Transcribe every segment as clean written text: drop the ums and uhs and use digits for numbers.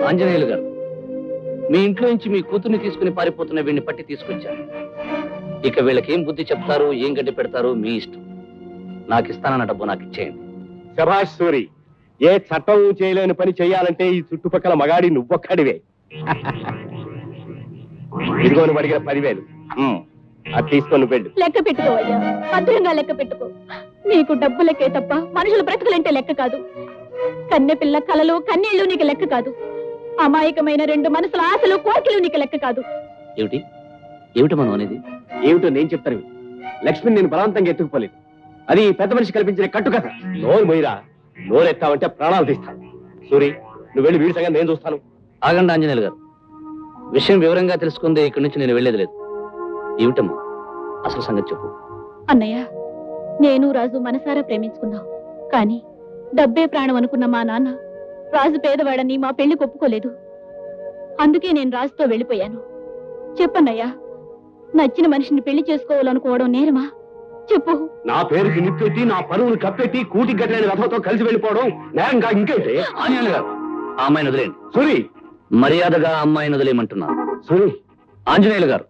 ఆంజనేయులు గారు, మీ ఇంట్లో నుంచి మీ కూతుర్ని తీసుకుని పారిపోతున్న వీడిని పట్టి తీసుకొచ్చారు. ఇక వీళ్ళకి ఏం బుద్ధి చెప్తారు, ఏం గడ్డి పెడతారో మీ ఇష్టం. నాకు ఇస్తానన్న డబ్బు నాకు ఇచ్చేయండి. శభాష్ సూరి, ఏ చట్టం చేయలేని పని చేయాలంటే ఈ చుట్టుపక్కల మగాడి నువ్వొక్కడివే. ఇదిగోని అడిగిన 10,000 అది తీసుకొని వెళ్ళు. లెక్క పెట్టుకోవయ్యా, భద్రంగా లెక్క పెట్టుకో. నీకు డబ్బు లెక్కే తప్ప మనుషుల బ్రతుకులంటే లెక్క కాదు. కన్నె పిల్ల కలలు కన్నీళ్లు నీకు లెక్క కాదు. అమాయకమైన 2 మనసుల ఆశలు కోరికలు నీకు లెక్క కాదు. ఏమిటి ఏమిటి మనం అనేది? ఏమిటో నేను చెప్తాను. లక్ష్మిని నేను బలవంతంగా ఎత్తుకుపోలేదు. అది పెద్ద మనిషి కల్పించిన కట్టుకథ. నోరు మొయ్యరా, నోరెత్తావంటే ప్రాణాలు తీస్తాను. సూరి, నువ్వు వెళ్ళి వీడి సంగతి నేను చూస్తాను. ఆగండి ఆంజనేయులు గారు, విషయం వివరంగా తెలుసుకుందే ఇక్కడి నుంచి నేను వెళ్ళేది లేదు. ఏమిటమ్మా అసలు సంగతి చెప్పు. అన్నయ్య, నేను రాజు మనసారా ప్రేమించుకున్నాం. కానీ డబ్బే ప్రాణం అనుకున్న మా నాన్న రాజు పేదవాడని మా పెళ్లి ఒప్పుకోలేదు. అందుకే నేను రాజుతో వెళ్ళిపోయాను. చెప్పన్నయ్యా, నచ్చిన మనిషిని పెళ్లి చేసుకోవాలనుకోవడం నేరమా? చెప్పు. నా పేరుకి నిప్పెట్టి, నా పరువును కప్పెట్టి, కూటి గట్లని రథంతో కలిసి వెళ్ళిపోవడం నేరం కాదు ఇంకైతే. ఆంజనేయులు గారు, ఆ అమ్మాయిని వదిలేండి. సూరి, మర్యాదగా అమ్మాయిని వదిలేయమంటున్నా. సూరి, ఆంజనేయులు గారు,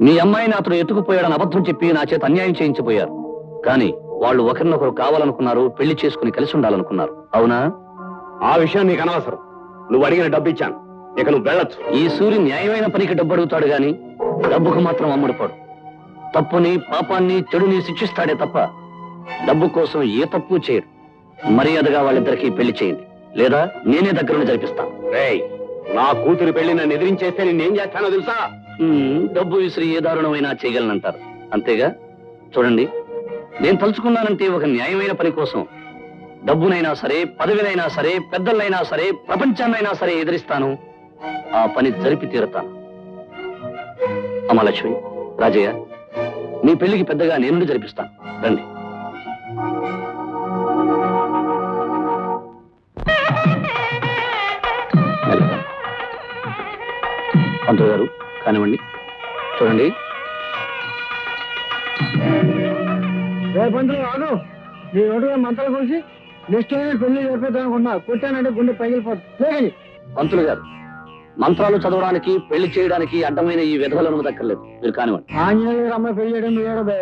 మీ అమ్మాయిని అతను ఎత్తుకుపోయాడని అబద్ధం చెప్పి నా చేత అన్యాయం చేయించిపోయారు. కానీ వాళ్ళు ఒకరినొకరు కావాలనుకున్నారు, పెళ్లి చేసుకుని కలిసి ఉండాలనుకున్నారు. అవునా? ఆ విషయం నీకు అనవసరం. నువ్వు అడిగిన డబ్బు ఇచ్చాను, ఇక నువ్వు వెళ్ళొచ్చు. ఈ సూర్యు న్యాయమైన పనికి డబ్బు అడుగుతాడు గాని డబ్బుకు మాత్రం అమ్ముడుపోడు. తప్పుని, పాపాన్ని, చెడుని శిక్షిస్తాడే తప్ప డబ్బు కోసం ఏ తప్పు చేయడు. మర్యాదగా వాళ్ళిద్దరికీ పెళ్లి చేయండి, లేదా నేనే దగ్గరుండి జరిపిస్తాను. నా కూతురు పెళ్లి నన్ను ఎదిరించేస్తే నేనేం చేస్తానో తెలుసా? డబ్బు విసిరి ఏ దారుణమైనా చేయగలనంటారు, అంతేగా? చూడండి, నేను తలుచుకున్నానంటే ఒక న్యాయమైన పని కోసం డబ్బునైనా సరే, పదవినైనా సరే, పెద్దలైనా సరే, ప్రపంచాన్నైనా సరే ఎదిరిస్తాను. ఆ పని జరిపి తీరుతాను. అమ్మలక్ష్మి, రాజయ్య, మీ పెళ్లికి పెద్దగా నేను జరిపిస్తాను. రండి. పంతులు గారు, కానివ్వండి. చూడండి, నీ ఒడుగా మంత్రాలు కూర్చి నిష్ఠమైన పెళ్లి జరిపేద్దామనుకున్నా. కొట్టానంటే గుండె పగిలిపోతుంది. పంతులు గారు, మంత్రాలు చదవడానికి, పెళ్లి చేయడానికి అడ్డమైన ఈ విధవలను దక్కర్లేదు. మీరు కానివ్వండి. ఆంజనేయులు అమ్మాయి పెళ్లి చేయడం ఏడబే.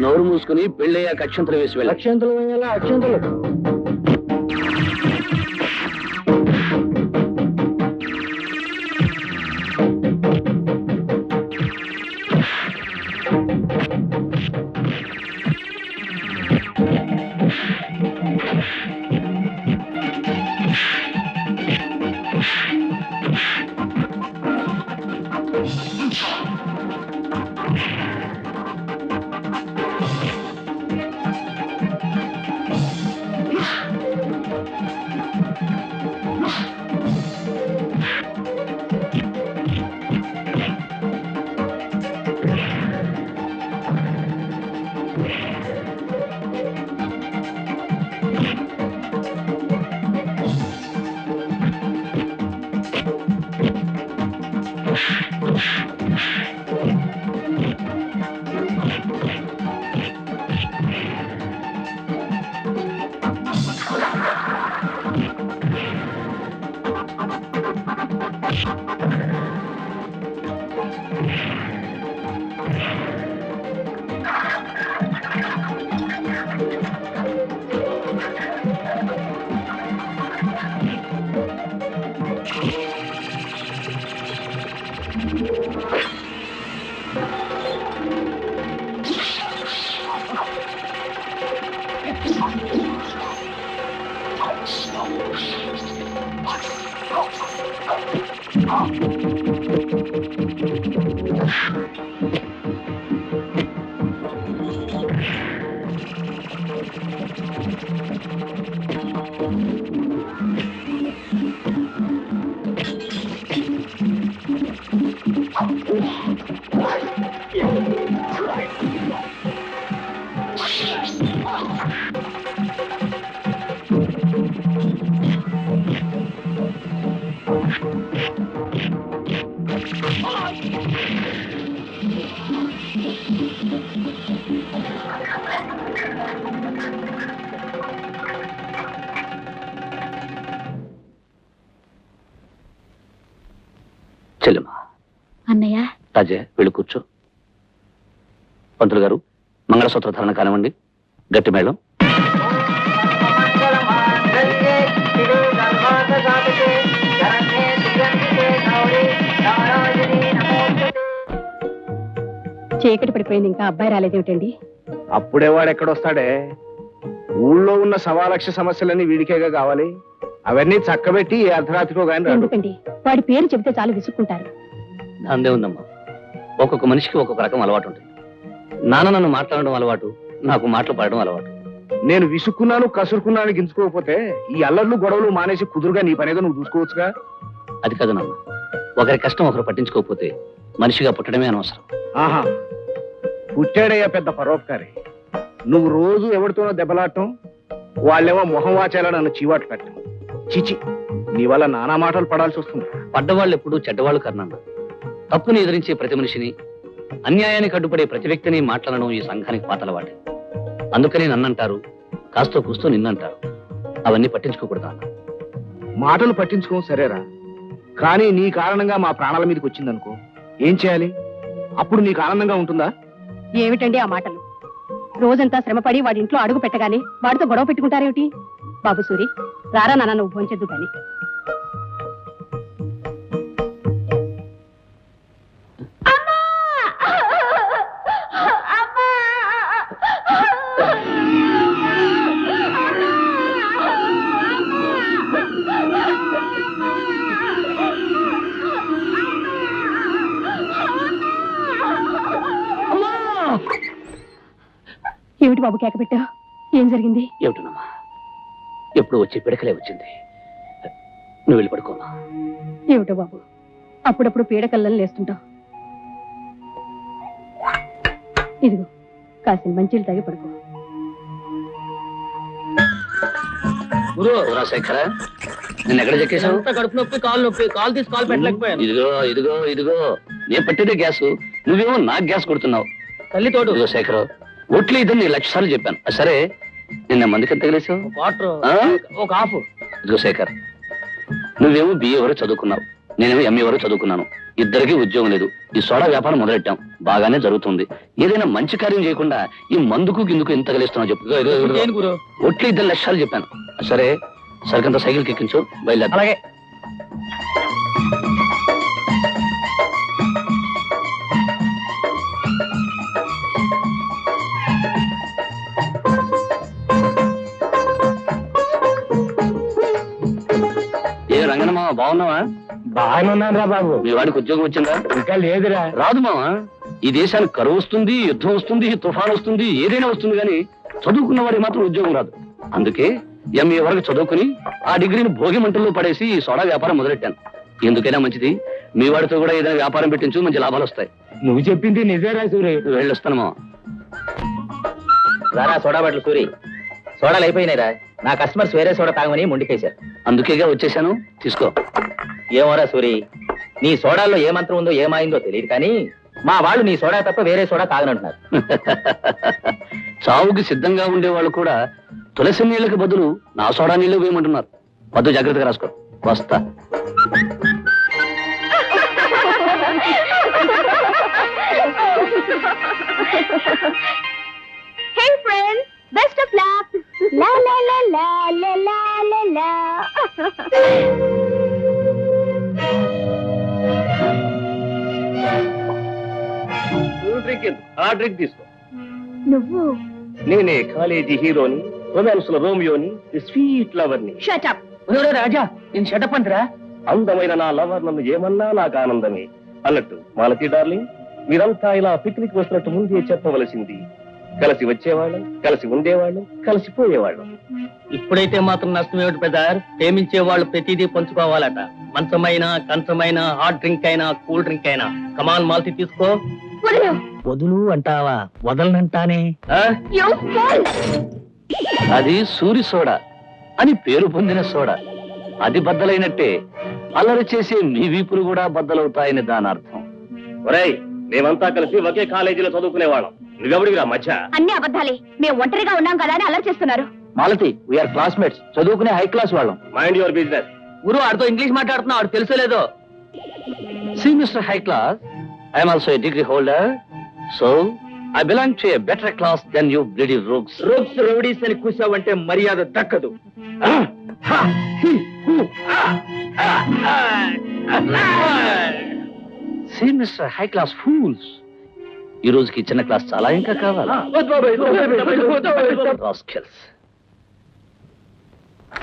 నోరు మూసుకుని పెళ్ళయ్యాక అక్షంతలు వేసి వెళ్ళి. అక్షంతలు వేయాలా? అక్షంతలు. చెల్లెమ్మా. అన్నయ్య రాజే వెళ్ళి కూర్చో. పంతులు గారు మంగళసూత్ర ధారణ కానివ్వండి. గట్టి మేళం. చీకటి పడిపోయింది, ఇంకా అబ్బాయి రాలేదేమిటండి? అప్పుడే వాడు ఎక్కడొస్తాడే? ఊళ్ళో ఉన్న 1,00,000 సమస్యలన్నీ వీడికేగా కావాలి. అవన్నీ చక్కబెట్టి ఈ అర్ధరాత్రికో గాని రాడు. ఎందుకండి, వాడి పేరు చెబితే చాలు విసుక్కుంటారు. అందే ఉందమ్మా. ఒక్కొక్క మనిషికి ఒక్కొక్క రకం అలవాటు ఉంటుంది. నాన్న నన్ను మాట్లాడడం అలవాటు, నాకు మాటలు పాడడం అలవాటు. నేను విసుక్కున్నాను కసురుకున్నాను గించుకోకపోతే ఈ అల్లర్లు గొడవలు మానేసి కుదురుగా నీ పనేదో నువ్వు చూసుకోవచ్చుగా. అది కాదు నాన్న, ఒకరి కష్టం ఒకరు పట్టించుకోకపోతే మనిషిగా పుట్టడమే అనవసరం. ఆహా, పుట్టాడయ్యా పెద్ద పరోపకారి. నువ్వు రోజు ఎవరితోనో దెబ్బలాడటం, వాళ్ళేమో మొహం వాచేలా నన్ను చీవాట్లు పెట్టడం. చిచి, నీ వల్ల నానా మాటలు పడాల్సి వస్తుంది. పడ్డవాళ్ళు ఎప్పుడు చెడ్డవాళ్ళు కర్నన్న. తప్పుని ఎదిరించే ప్రతి మనిషిని, అన్యాయానికి అడ్డుపడే ప్రతి వ్యక్తిని మాట్లాడడం ఈ సంఘానికి పాతలవాటే. అందుకని నన్నంటారు, కాస్తో కూస్తూ నిన్నంటారు. అవన్నీ పట్టించుకోకూడదు అన్న. మాటలు పట్టించుకోం సరేరా, కానీ నీ కారణంగా మా ప్రాణాల మీదకి వచ్చిందనుకో, ఏం చేయాలి? అప్పుడు నీకు ఆనందంగా ఉంటుందా? ఏమిటండి ఆ మాటలు? రోజంతా శ్రమపడి వాడి ఇంట్లో అడుగు పెట్టగానే వాడితో గొడవ పెట్టుకుంటారేమిటి? బాబు సూరి, రారా నాన్న, నువ్వు భోంచెద్దు కానీ. ఏమిటి బాబు కేక పెట్టావు? ఏం జరిగింది? ఏమిటనమ్మా, ఎప్పుడు వచ్చి పిడకలే వచ్చింది. నువ్వు వెళ్ళి పడుకోమా. ఏమిటో బాబు, అప్పుడప్పుడు పీడకల్లని లేస్తుంటావు. ఇదిగో కాసిన మంచిలు తాగి పడుకో. శేఖర, నేను ఎక్కడ చెక్కేశావు? కడుపు నొప్పి, కాలు నొప్పి, కాలు తీసి కాలు పెట్టలేకపోయాను. ఇదిగో ఇదిగో ఇదిగో, నేను పెట్టేదే గ్యాస్, నువ్వేమో నాకు గ్యాస్ కొడుతున్నావు. తల్లి తోడు. ఇదిగో శేఖర్, ఒట్లు ఇద్దరు నీ 1,00,000 సార్లు చెప్పాను. సరే, నిన్న మందికి ఎంత తగిలేసావు? వాటర్ ఒక హాఫ్. ఇదిగో శేఖర్, నువ్వేమో BA వరకు చదువుకున్నావు, నేనేమో MA వరకు చదువుకున్నాను. ఇద్దరికి ఉద్యోగం లేదు. ఈ సోడా వ్యాపారం మొదలెట్టాం, బాగానే జరుగుతుంది. ఏదైనా మంచి కార్యం చేయకుండా ఈ మందుకు గిందుకు ఎంత తగిలిస్తున్నావు చెప్పు. ఒట్లు ఇద్దరు 1,00,000 సార్లు చెప్పాను. సరే, సరికంత సైకిల్ ఎక్కించు, బయలుదేరు. అలాగే. ఏ రంగనమ్మా, బాగున్నావా? బాగానే ఉన్నాను రా బాబు. మీ వాడికి ఉద్యోగం వచ్చిందా? ఇంకా లేదురా. రాదు మావా, ఈ దేశానికి కరువు వస్తుంది, యుద్ధం వస్తుంది, తుఫాన్ వస్తుంది, ఏదైనా వస్తుంది, కానీ చదువుకున్న వాడికి మాత్రం ఉద్యోగం రాదు. అందుకే MA వరకు చదువుకుని ఆ డిగ్రీని భోగి మంటల్లో పడేసి ఈ సోడా వ్యాపారం మొదలెట్టాను. ఎందుకైనా మంచిది, మీ వాడితో కూడా ఏదైనా వ్యాపారం పెట్టించు, మంచి లాభాలు వస్తాయి. నువ్వు చెప్పింది నిజేరా సూరి. వెళ్ళొస్తాను మావా. రారా సోడా బట్టలు సూరి, సోడాలు అయిపోయినాయిరా. నా కస్టమర్స్ వేరే సోడా తాగమని మొండికేశారు. అందుకేగా వచ్చేసాను, తీసుకో. ఏమోరా సూరి, నీ సోడాల్లో ఏ మంత్రం ఉందో ఏమైందో తెలియదు, కానీ మా వాళ్ళు నీ సోడా తప్ప వేరే సోడా తాగనంటున్నారు. చావుకి సిద్ధంగా ఉండేవాళ్ళు కూడా తులసి నీళ్ళకి బదులు నా సోడా నీళ్ళు వేయమంటున్నారు. వద్దు, జాగ్రత్తగా రాసుకో. వస్తా. Hey friends, best of luck. La la la la la la la la. Drink ఆ డ్రింక్ తీసుకో. నువ్వు నేనే కాలేజీ హీరోని, రొమాన్స్ లో రోమియోని, స్వీట్ లవర్ ని. Shut up. రాజా, నేను షటప్ అంటరా? అందమైన నా లవర్ నన్ను ఏమన్నా నాకు ఆనందమే. అన్నట్టు మాలతి డార్లింగ్, మీరంతా ఇలా పిక్నిక్ వస్తున్నట్టు ముందే చెప్పవలసింది. కలిసి వచ్చేవాళ్ళం, కలిసి ఉండేవాళ్ళం, కలిసిపోయేవాళ్ళం. ఇప్పుడైతే మాత్రం నష్టం ఏమిటి పెద్దార్? ప్రేమించే వాళ్ళు ప్రతిదీ పంచుకోవాలట. మంచమైనా, కంచమైనా, హాట్ డ్రింక్ అయినా, కూల్ డ్రింక్ అయినా. కమాన్ మాల్తి తీసుకో. వదులు అంటావా? వదలనంటానే. అది సూరి సోడా అని పేరు పొందిన సోడా. అది బద్దలైనట్టే అల్లరి చేసే మీ వీపులు కూడా బద్దలవుతాయని దాని అర్థం. ఒరేయ్, మేమంతా కలిసి ఒకే కాలేజీలో చదువుకునేవాళ్ళం. నువ్వెవడివిరా మధ్య? అన్ని అబద్ధాలే. మేము ఒంటరిగా ఉన్నాం కదా అని అల్లరి చేస్తున్నారు. మాలతి, వీఆర్ క్లాస్మేట్స్, చదువుకునే హై క్లాస్ వాళ్ళం. Mind your business. గురు ఆడితో ఇంగ్లీష్ మాట్లాడుతున్నావు, ఆడు తెలుసో లేదో. See, Mr. High Class, I am also a degree holder, so I belong to a better class than you bloody rogues. Rogues rowdies అని కూసావంటే మర్యాద దక్కదు. See, Mr. High Class fools, ఈ రోజుకి చిన్న క్లాస్ చాలా ఇంకా కావాలా? Rascals.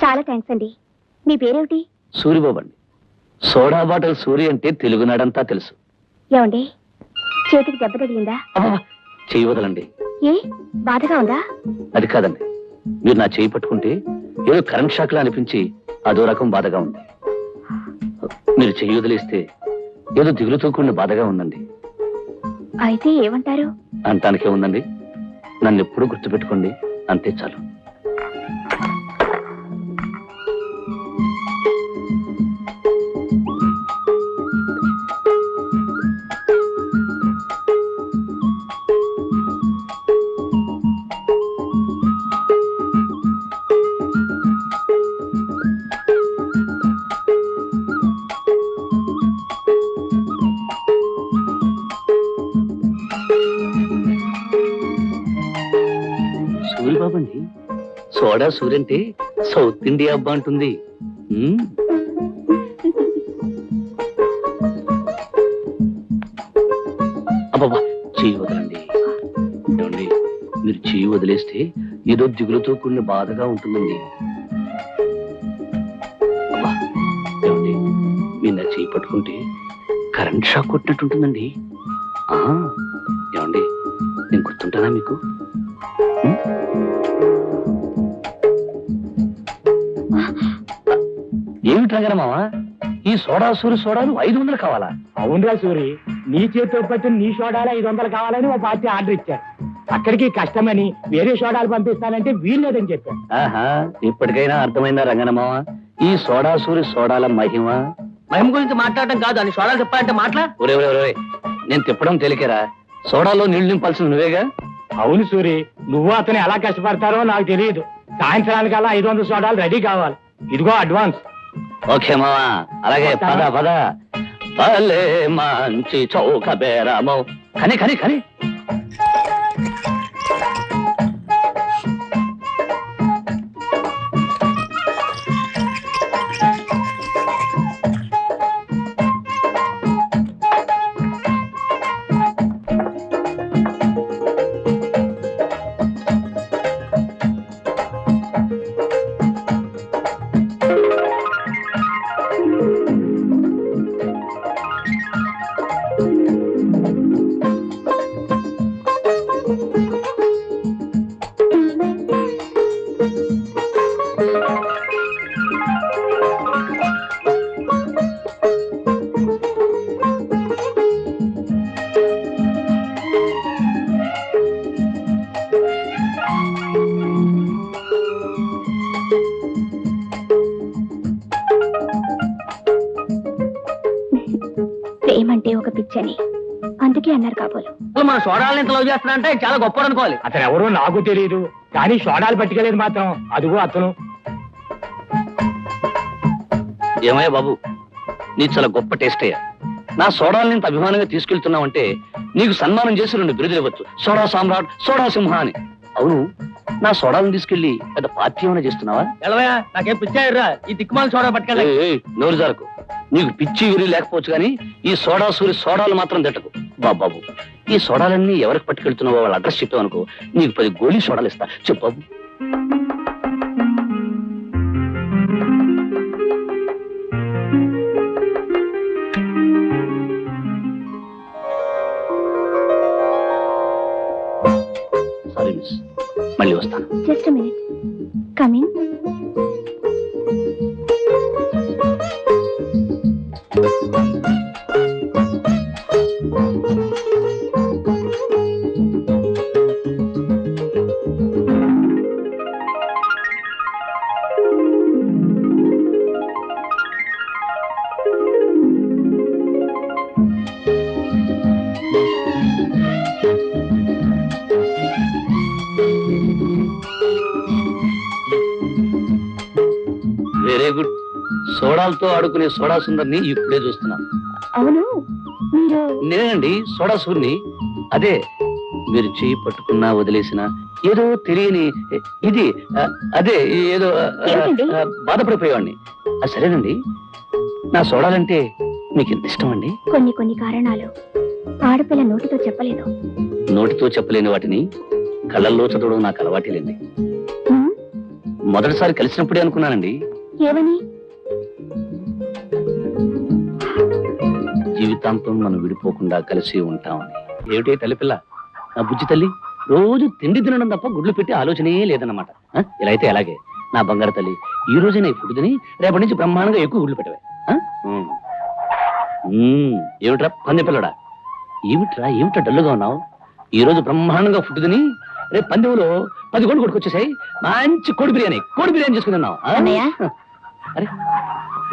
చాలా థ్యాంక్స్ అండి. మీ పేరేమిటి? సూరిబాబు అండి. సోడా బాటిల్ సూరి అంటే తెలుగునాడంతా తెలుసు. ఏమండి, చేతికి దెబ్బ తగిలిందా? అబ్బా, చేయి వదలండి. ఏ బాధగా ఉందా? అది కాదండి, మీరు నా చేయి పట్టుకుంటే ఏదో కరెంట్ షాక్ లా అనిపించి అదో రకం బాధగా ఉంది. మీరు చెయ్యి వదిలేస్తే ఏదో దిగులుతో కూడిన బాధగా ఉందండి. అయితే ఏమంటారు? అంటానికే ఉందండి, నన్ను ఎప్పుడూ గుర్తుపెట్టుకోండి, అంతే చాలు. సూరిబాబు అండి, సోడా సూరి అంటే సౌత్ ఇండియా అబ్బా అంటుంది. అబ్బబ్బా, చెయ్యి వదలండి. ఏమండి, మీరు చెయ్యి వదిలేస్తే ఏదో దిగులుతో కూడిన బాధగా ఉంటుందండి. అబ్బా, ఏమండి, మీరు నా చెయ్యి పట్టుకుంటే కరెంట్ షాక్ కొట్టినట్టుంటుందండి. ఏమండి, నేను గుర్తుంటానా మీకు? ఏమిటి రంగనమావా, ఈ సోడా సూరి సోడాలు 500 కావాలా? అవునరా సూరి, నీ చేతితో పట్టిన నీ సోడాలు 500 కావాలని ఓ పార్టీ ఆర్డర్ ఇచ్చారు. అక్కడికి కష్టమని వేరే సోడాలు పంపిస్తానంటే వీల్లేదని చెప్పాను. ఆహా, ఇప్పటికైనా అర్థమైందా రంగనమావా ఈ సోడా సూరి సోడాల మహిమ? మహిమ గురించి మాట్లాడటం కాదు, అని సోడాలు చెప్పాలంటే మాట్లా. ఒరే ఒరే ఒరే, నేను తిప్పడం తేలికేరా, సోడాలో నీళ్లు నింపాల్సింది నువ్వేగా. అవును సూరి, నువ్వు అతను ఎలా కష్టపడతారో నాకు తెలియదు. సాయంత్రానికల్లా 500 సోడాలు రెడీ కావాలి. ఇదిగో అడ్వాన్స్. ఓకే మావా, అలాగే పద పద. భలే మంచి చౌక బేరము. కని కని కని. ప్రేమంటే ఒక పిచ్చని అందుకే అన్నారు కాబోలు. మన సోడాలను ఎంత లవ్ చేస్తున్నా అంటే చాలా గొప్ప అనుకోవాలి. అతను ఎవరో నాకు తెలియదు, కానీ సోడాలు పట్టుకెళ్ళేది మాత్రం అదిగో అతను. ఏమయ్యా బాబు, నీ చాలా గొప్ప టేస్ట్ అయ్యా. నా సోడాల్ని ఇంత అభిమానంగా తీసుకెళ్తున్నావంటే నీకు సన్మానం చేసి 2 బిరుదులు ఇవ్వచ్చు. సోడా సామ్రాట్, సోడా సింహ అని. అవును, నా సోడాలను తీసుకెళ్లి పెద్ద పార్టీ ఏమైనా చేస్తున్నావా? ఎలవయా, నాకేం పిచ్చాయిరా ఈ దిక్కుమాల సోడా పట్టుకెళ్ళి. నోరు జారకు. నీకు పిచ్చి విరి లేకపోవచ్చు కానీ ఈ సోడా సూరి సోడాలు మాత్రం తిట్టకు బాబు. ఈ సోడాలన్నీ ఎవరికి పట్టుకెళ్తున్నావో వాళ్ళ అడ్రస్ చెప్పావు అనుకో, నీకు 10 గోళీ సోడాలు ఇస్తా. చెప్పు బాబు. సారీ మిస్, మళ్ళీ వస్తాను. Just minute, coming. Very good. సోడాలతో ఆడుకునే సోడా సుందర్ని ఇప్పుడే చూస్తున్నాను. అవును మీరు నేనండి సోడా సూర్ని. అదే మీరు చేయి పట్టుకున్నా వదిలేసిన ఏదో తెలియని ఇది అదే ఏదో ఏమిటండి? బాధపడిపోయేవాడిని. సరేనండి, నా సోడాలంటే మీకు ఎంత ఇష్టం అండి? కొన్ని కారణాలు ఆడపిల్ల నోటితో చెప్పలేదు. నోటితో చెప్పలేని వాటిని కళ్ళల్లో చదవడం నాకు అలవాటేలేండి. మొదటిసారి కలిసినప్పుడే అనుకున్నానండి, ఏమని? జీవితాంతం మనం విడిపోకుండా కలిసి ఉంటామని. ఏమిటి తల్లిపిల్ల, నా బుజ్జి తల్లి, రోజు తిండి తినడం తప్ప గుడ్లు పెట్టి ఆలోచనే లేదన్నమాట. ఇలా అయితే అలాగే నా బంగారు తల్లి, ఈ రోజే నేను ఫుడ్ తిని రేపటి నుంచి బ్రహ్మాండంగా ఎక్కువ గుడ్లు పెట్టవే. ఏమిట్రా పంది పిల్లడా, ఏమిట్రా డల్లుగా ఉన్నావు? ఈ రోజు బ్రహ్మాండంగా ఫుడ్ తిని రేపు పందెంలో 10 కోళ్ళు కొట్టుకొచ్చేసాయి. మంచి కోడి బిర్యానీ చేసుకుని ఉన్నావు. అరే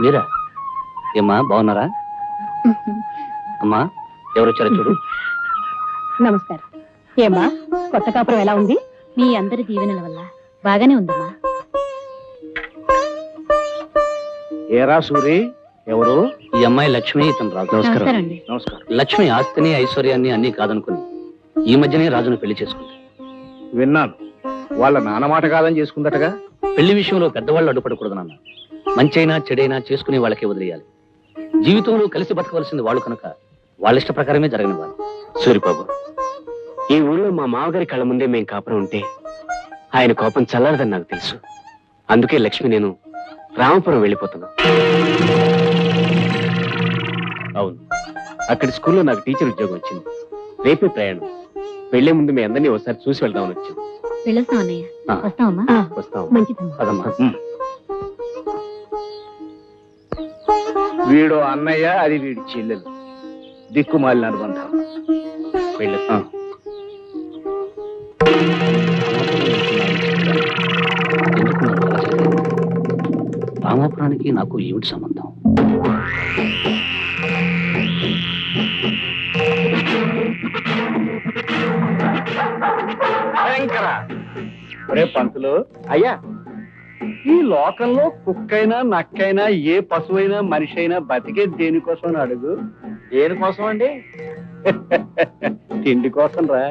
మీరా? ఏమ్మా బాగున్నారా? అమ్మా ఎవరు వచ్చారో చూడు. నమస్కారం. ఏమ్మా కొత్త కాపురం ఎలా ఉంది? మీ అందరి దీవెనల వల్ల బాగానే ఉందమ్మా. ఏరా సూరి, ఎవరు? ఈ అమ్మాయి లక్ష్మి, ఇతను రాజు. నమస్కారం అండి. నమస్కారం. లక్ష్మి ఆస్తిని ఐశ్వర్యాన్ని అన్ని కాదనుకుని ఈ మధ్యనే రాజును పెళ్లి చేసుకుంది. విన్నాను, వాళ్ళ నాన్న మాట కాదని చేసుకుందటగా. పెళ్లి విషయంలో పెద్దవాళ్ళు అడ్డుపడకూడదు నాన్న. మంచైనా చెడైనా చేసుకునే వాళ్ళకే వదిలేయాలి. జీవితంలో కలిసి బతకవలసింది వాళ్ళు కనుక వాళ్ళ ఇష్ట ప్రకారమే జరగనివ్వాలి. సూరిబాబు, ఈ ఊళ్ళో మా మామగారి కళ్ళ ముందే మేం కాపురం ఉంటే ఆయన కోపం చల్లారదని నాకు తెలుసు. అందుకే లక్ష్మి నేను రామపురం వెళ్ళిపోతున్నా. అవును, అక్కడి స్కూల్లో నాకు టీచర్ ఉద్యోగం వచ్చింది. రేపే ప్రయాణం. వెళ్లే ముందు మీ అందరినీ ఒకసారి చూసి వెళ్దామని వచ్చాను. వెళ్ళొస్తాం అన్నయ్య. వస్తామమ్మా. వస్తాం. మంచిదమ్మా. అదమ్మా. వీడు అన్నయ్య, అది వీడి చెల్లెలు. దిక్కుమాలిన అనుబంధం. వెళ్ళొస్తాం. ఎందుకు నన్ను అలా చేశారు? రామాపురానికి నాకు ఏమిటి సంబంధం? ఒరే పంతులు, అయ్యా, ఈ లోకంలో కుక్కైనా నక్కైనా ఏ పశువైనా మనిషి అయినా బతికే దేనికోసం అని అడుగు. దేనికోసం అండి? తిండి కోసం రా.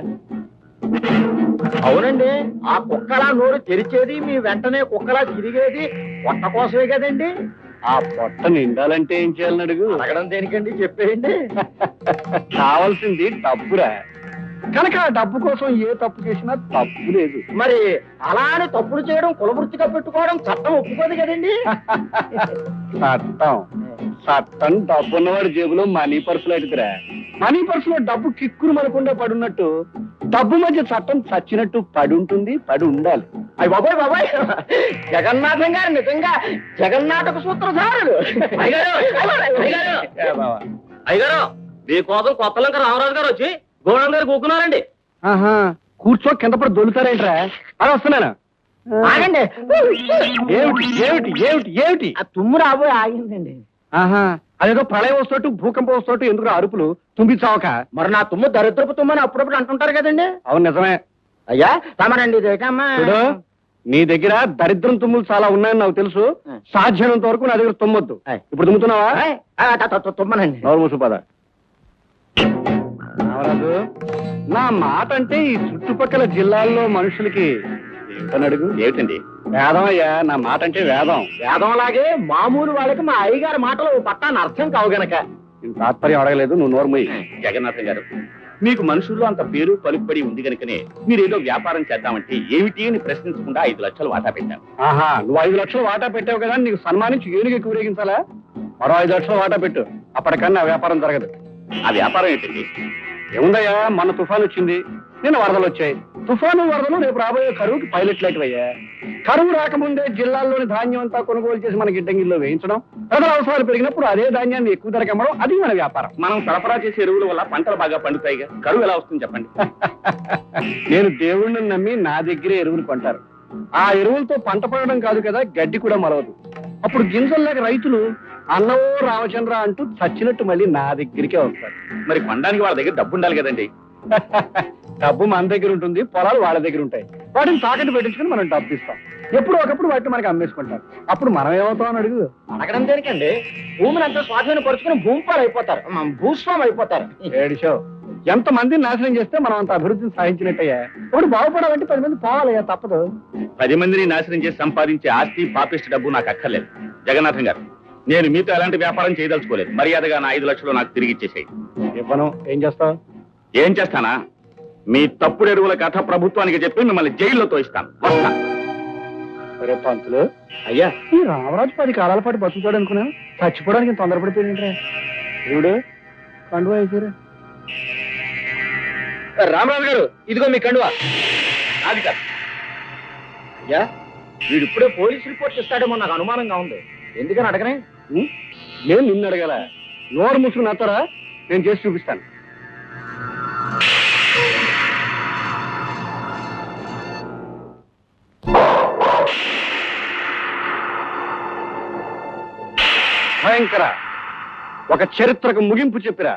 అవునండి, ఆ కుక్కలా నోరు తెరిచేది, మీ వెంటనే కుక్కలా తిరిగేది పొట్ట కోసమే కదండి. ఆ పొట్ట నిండాలంటే ఏం చేయాలని అడుగు. అడగడం దేనికండి, చెప్పేయండి. కావాల్సింది డబ్బురా. కనుక ఆ డబ్బు కోసం ఏ తప్పు చేసినా తప్పు లేదు. మరి అలానే తప్పులు చేయడం కులవృత్తిగా పెట్టుకోవడం చట్టం ఒప్పుకోదు కదండి. చట్టం డబ్బున్నవాడి జేబులో మనీ పర్సులు అడుగురా. మనీ పర్సులో డబ్బు కిక్కురు మనకుండా పడున్నట్టు డబ్బు మధ్య చట్టం చచ్చినట్టు పడి ఉంటుంది, పడి ఉండాలి. అయ్యి బాబాయ్ బాబాయ్, జగన్నాథం గారు నిజంగా జగన్నాటక సూత్రధారులు. అయ్యగారు, మీకోసం కొత్త లంక రామరాజు గారు వచ్చి గోడం గారు కూకున్నారండి. ఆహా, కూర్చో కింద పడి దొలుతారేంట్రా? అది వస్తున్నాను. ఆగండి. ఏమిటి ఏమిటి ఏమిటి ఏమిటి? ఆ తుమ్ము రాబోయి ఆగిందండి. ఆహా, అదేదో ప్రళయం వస్తోటు భూకంపం వస్తోటు ఎందుకు అరుపులు? తుంబిచావక. మరి నా తుమ్ము దరిద్రపు తుమ్మని అప్పుడప్పుడు అంటుంటారు కదండి. అవును నిజమే. అయ్యా తమరండి ఇదేటమ్మా. చూడు, నీ దగ్గర దరిద్రం తుమ్ములు చాలా ఉన్నాయని నాకు తెలుసు. సాధ్యమైనంత వరకు నా దగ్గర తుమ్మొద్దు. ఇప్పుడు తుమ్ముతున్నావా? తుమ్మనండి. నోరు మూసు పద. రామరాజు, నా మాట అంటే ఈ చుట్టుపక్కల జిల్లాల్లో మనుషులకి ఏమిటని అడుగు. ఏమిటండి? వేదం అయ్యా, నా మాట అంటే వేదం. వేదంలాగే మామూలు వాళ్ళకి మా అయ్యగారి మాటలు పట్టాన్ని అర్థం కావు గనక. నేను తాత్పర్యం అడగలేదు, నువ్వు నోరుమయ్యి. జగన్నాథం గారు, మీకు మనుషుల్లో అంత పేరు పలుకుబడి ఉంది గనుకనే మీరేదో వ్యాపారం చేద్దామంటే ఏమిటి అని ప్రశ్నించకుండా 5 లక్షలు వాటా పెట్టాను. ఆహా, నువ్వు 5 లక్షలు వాటా పెట్టావు కదా, నీకు సన్మానించి ఏనుగు ఊరేగించాలా? మరో 5 లక్షలు వాటా పెట్టు, అప్పటికన్నా వ్యాపారం జరగదు. ఆ వ్యాపారం ఏంటండి? ఏముందయ్యా, మొన్న తుఫాను వచ్చింది, నిన్న వరదలు వచ్చాయి. తుఫాను వరదలు రేపు రాబోయే కరువుకి పైలట్ లేకవయ్యా. కరువు రాకముందే జిల్లాల్లోని ధాన్యం అంతా కొనుగోలు చేసి మన గిడ్డంగిల్లో వేయించడం, ప్రజల అవసరాలు పెరిగినప్పుడు అదే ధాన్యాన్ని ఎక్కువ ధరకు అమ్మడం, అది మన వ్యాపారం. మనం సరఫరా చేసే ఎరువుల వల్ల పంటలు బాగా పండుతాయిగా, కరువు ఎలా వస్తుంది చెప్పండి. నేను దేవుణ్ణి నమ్మి నా దగ్గరే ఎరువులు కొంటారు. ఆ ఎరువులతో పంట పండడం కాదు కదా, గడ్డి కూడా మలవదు. అప్పుడు గింజల్లాగా రైతులు అన్నవో రామచంద్ర అంటూ చచ్చినట్టు మళ్ళీ నా దగ్గరికే వస్తారు. మరి కొనడానికి వాళ్ళ దగ్గర డబ్బు ఉండాలి కదండి. డబ్బు మన దగ్గర ఉంటుంది, పొలాలు వాళ్ళ దగ్గర ఉంటాయి. వాటిని తాకట్టు పెట్టించుకుని మనం డబ్బు ఇస్తాం. ఎప్పుడు ఒకప్పుడు వాటిని మనకి అమ్మేసుకుంటారు. అప్పుడు మనం ఏమవుతాం అని అడుగు. అడగడం దేనికండి? భూమిని అంతా స్వాధీనం పరుచుకుని భూమిపాలు అయిపోతారు, భూస్వామి అయిపోతారు. ఏడిషో, ఎంత మందిని నాశనం చేస్తే మనం అంత అభివృద్ధిని సాధించినట్టయ్యా. ఇప్పుడు బాగుపడాలంటే 10 మంది పోవాలయ్యా, తప్పదు. 10 మందిని నాశనం చేసి సంపాదించే ఆస్తి పాపిష్టి డబ్బు నాకు అక్కర్లేదు. జగన్నాథం గారు, నేను మీతో ఎలాంటి వ్యాపారం చేయదలుచుకోలేదు. మర్యాదగా నా 5 లక్షలు నాకు తిరిగి ఇచ్చేసేయి. ఇవ్వను. ఏం చేస్తావు? ఏం చేస్తానా? మీ తప్పుడు ఎరువుల కథ ప్రభుత్వానికి చెప్పి మిమ్మల్ని జైల్లో తోయిస్తాను. వస్తా. సరే పంతులు, అయ్యా ఈ రామరాజు 10 కాలాల పాటు బతుకుతాడు అనుకున్నాను. చచ్చిపోవడానికి ఇంత తొందరపడిపోయింది. దేవుడు కండువా వేసారు. రామరాజు గారు, ఇదిగో మీ కండువా. నాది కాదు. అయ్యా, వీడు ఇప్పుడే పోలీస్ రిపోర్ట్ ఇస్తాడేమో నాకు అనుమానంగా ఉంది. ఎందుకని అడగనే? నేను నిన్ను అడగల. నోరు ముసుకుని నత్తరా, నేను చేసి చూపిస్తాను. భయంకర, ఒక చరిత్రకు ముగింపు చెప్పిరా.